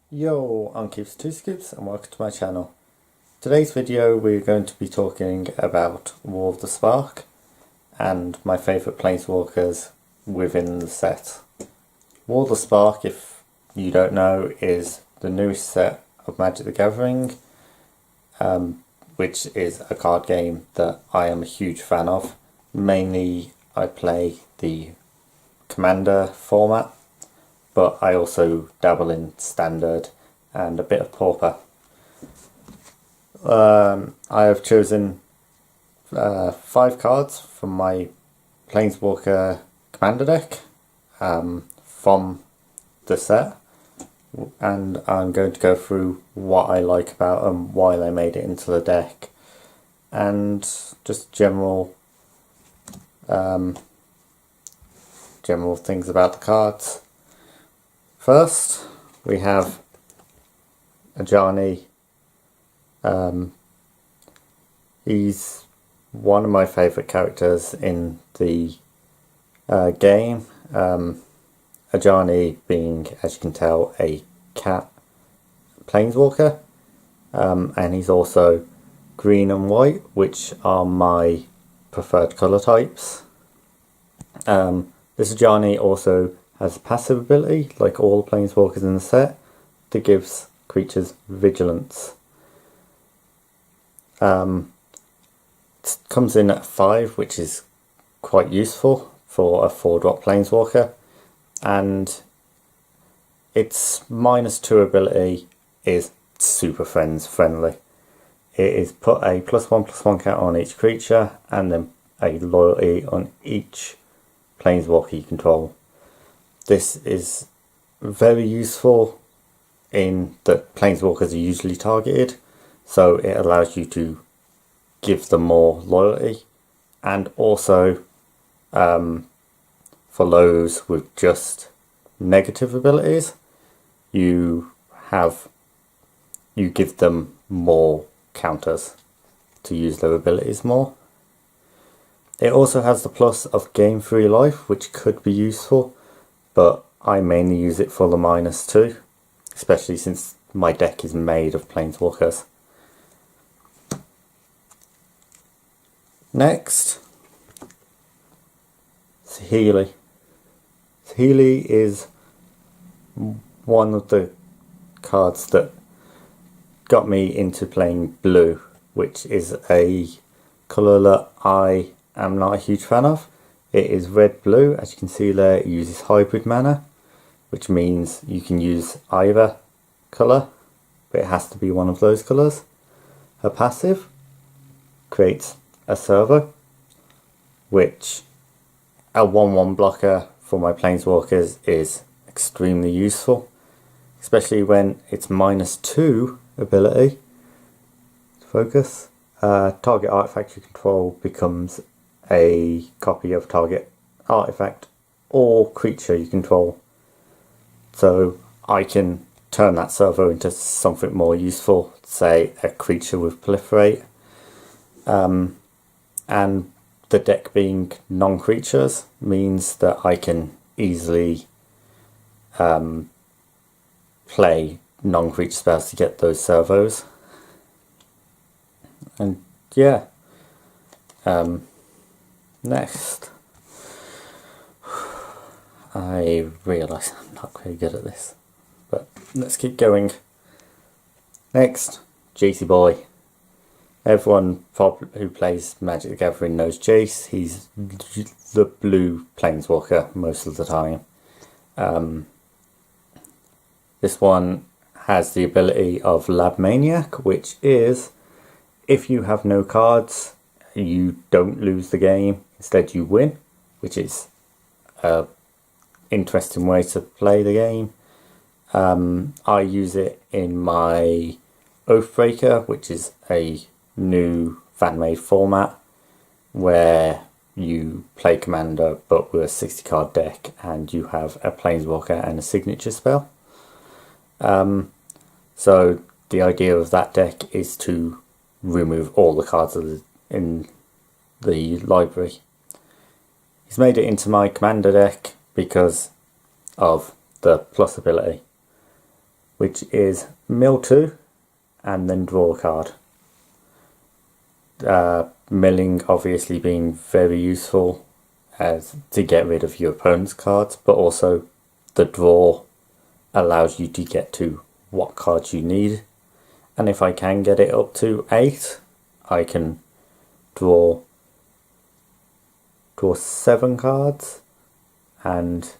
Yo, I'm Keeps2Scoops and welcome to my channel. Today's video we're going to be talking about War of the Spark and my favourite planeswalkers within the set. War of the Spark, if you don't know, is the newest set of Magic the Gathering, which is a card game that I am a huge fan of. Mainly I play the Commander format, but I also dabble in Standard and a bit of Pauper. I have chosen 5 cards from my Planeswalker Commander deck from the set, and I'm going to go through what I like about them, why they made it into the deck, and just general things about the cards. First, we have Ajani. He's one of my favourite characters in the game. Ajani being, as you can tell, a cat planeswalker, and he's also green and white, which are my preferred colour types. This Ajani also has a passive ability, like all the planeswalkers in the set, that gives creatures vigilance. It comes in at 5, which is quite useful for a 4-drop planeswalker, and its -2 ability is super friendly. It is put a +1/+1 count on each creature, and then a loyalty on each planeswalker you control. This is very useful in that planeswalkers are usually targeted, so it allows you to give them more loyalty, and also for those with just negative abilities, you give them more counters to use their abilities more. It also has the plus of game free life, which could be useful, but I mainly use it for the -2, especially since my deck is made of planeswalkers. Next, Saheeli. Saheeli is one of the cards that got me into playing blue, which is a colour that I am not a huge fan of. It is red-blue, as you can see there. It uses hybrid mana, which means you can use either colour, but it has to be one of those colours. Her passive creates a servo, which a 1/1 blocker for my planeswalkers is extremely useful, especially when its -2 ability, focus, target artifact you control becomes a copy of target artifact or creature you control. So I can turn that servo into something more useful, say a creature with proliferate, and the deck being non-creatures means that I can easily play non-creature spells to get those servos. And yeah, next, I realise I'm not very good at this, but let's keep going. Next, JC Boy. Everyone who plays Magic the Gathering knows Jace. He's the blue planeswalker most of the time. This one has the ability of Lab Maniac, which is, if you have no cards, you don't lose the game, instead you win, which is an interesting way to play the game. I use it in my Oathbreaker, which is a new fan-made format where you play Commander but with a 60-card deck, and you have a Planeswalker and a signature spell. So the idea of that deck is to remove all the cards in the library. He's made it into my Commander deck because of the plus ability. which is mill 2 and then draw a card. Milling obviously being very useful as to get rid of your opponent's cards, but also the draw allows you to get to what cards you need. And if I can get it up to 8, I can draw 7 cards, and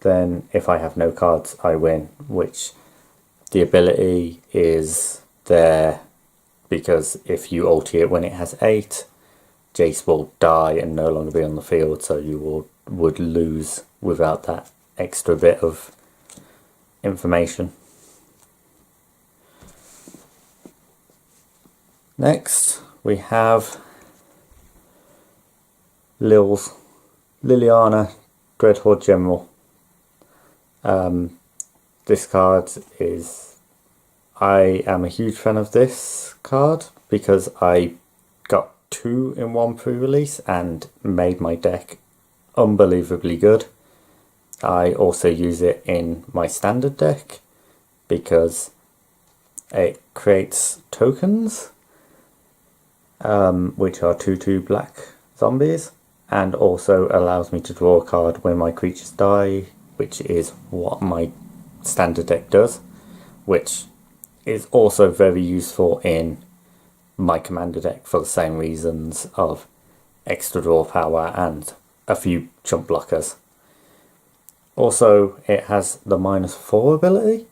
then if I have no cards I win, which the ability is there because if you ulti it when it has 8, Jace will die and no longer be on the field, so you would lose without that extra bit of information. Next we have Liliana, Dreadhorde General. This card is... I am a huge fan of this card because I got 2 in one pre-release and made my deck unbelievably good. I also use it in my standard deck because it creates tokens, which are 2/2 black zombies, and also allows me to draw a card when my creatures die, which is what my standard deck does, which is also very useful in my commander deck for the same reasons of extra draw power and a few chump blockers. Also, it has the -4 ability.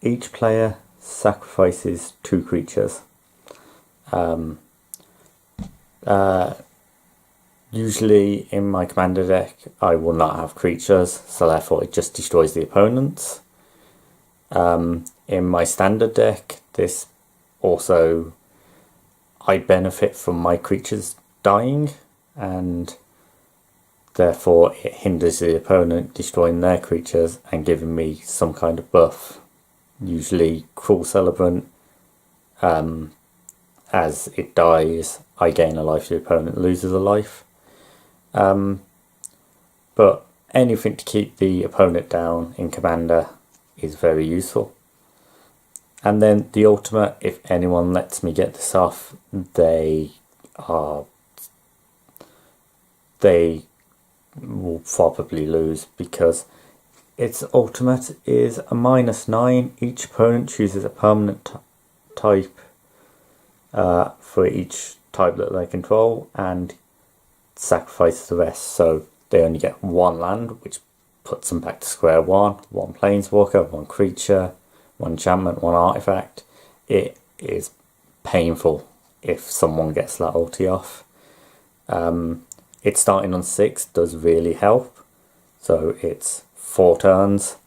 Each player sacrifices 2 creatures. Usually in my commander deck I will not have creatures, so therefore it just destroys the opponents. In my standard deck, this also, I benefit from my creatures dying, and therefore it hinders the opponent destroying their creatures and giving me some kind of buff, usually Cruel Celebrant. As it dies, I gain a life, the opponent loses a life. But anything to keep the opponent down in commander is very useful. And then the ultimate, if anyone lets me get this off, they will probably lose, because its ultimate is a -9. Each opponent chooses a permanent type for each type that they control and sacrifice the rest, so they only get 1 land, which puts them back to square one. 1 planeswalker, 1 creature, 1 enchantment, 1 artifact. It is painful if someone gets that ulti off. It starting on 6 does really help, so it's 4 turns,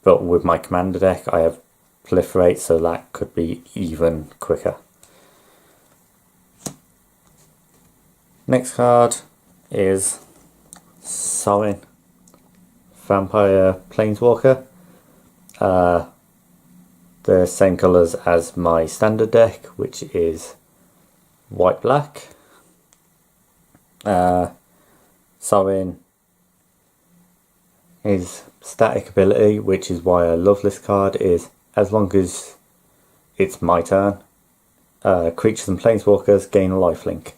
but with my commander deck I have proliferate, so that could be even quicker. Next card is Sorin, Vampire Planeswalker. The same colours as my standard deck, which is white-black. Sorin, his static ability, which is why I love this card, is as long as it's my turn, creatures and planeswalkers gain a lifelink,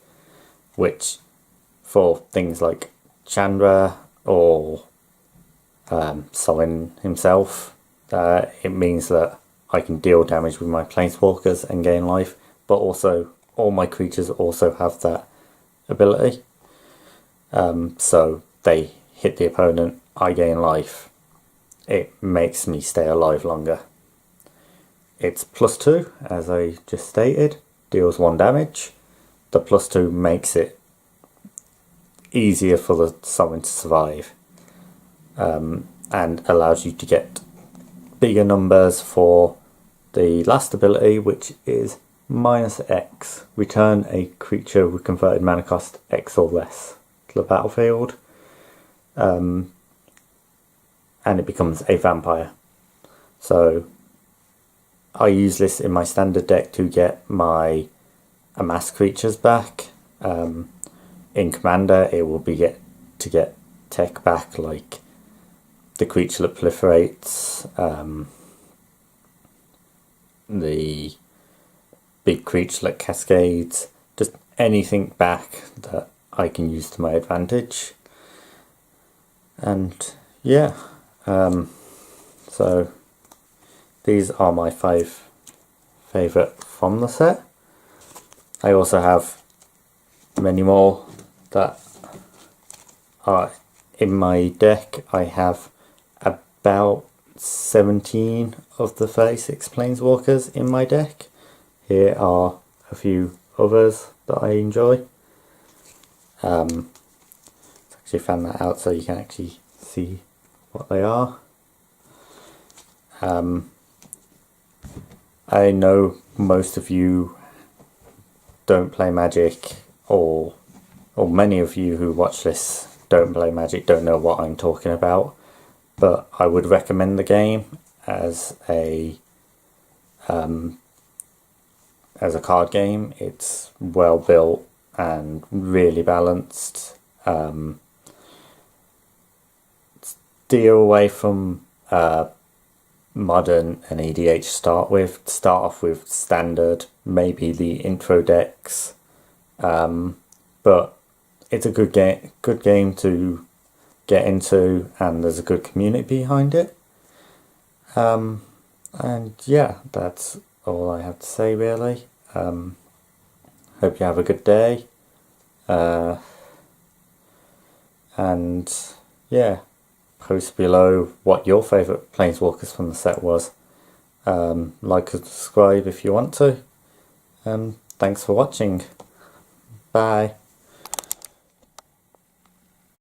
which for things like Chandra or Sorin himself, it means that I can deal damage with my planeswalkers and gain life, but also all my creatures also have that ability. So they hit the opponent, I gain life. It makes me stay alive longer. It's +2, as I just stated, deals 1 damage. The +2 makes it easier for the Sorin to survive, and allows you to get bigger numbers for the last ability, which is -X. Return a creature with converted mana cost X or less to the battlefield, and it becomes a vampire. So I use this in my standard deck to get my amass creatures back. In commander it will be to get tech back, like the creature that proliferates, the big creature like Cascades, just anything back that I can use to my advantage. And yeah, so these are my 5 favourite from the set. I also have many more that are in my deck. I have about 17 of the 36 planeswalkers in my deck. Here are a few others that I enjoy. Actually found that out so you can actually see what they are. I know most of you don't play Magic, or many of you who watch this don't play Magic, don't know what I'm talking about, but I would recommend the game as a card game. It's well built and really balanced. Steer away from modern and EDH start off with standard, maybe the intro decks, but it's a good game to get into, and there's a good community behind it. And yeah, that's all I have to say really. Hope you have a good day, and yeah, post below what your favourite planeswalkers from the set was. Like and subscribe if you want to. Thanks for watching. Bye.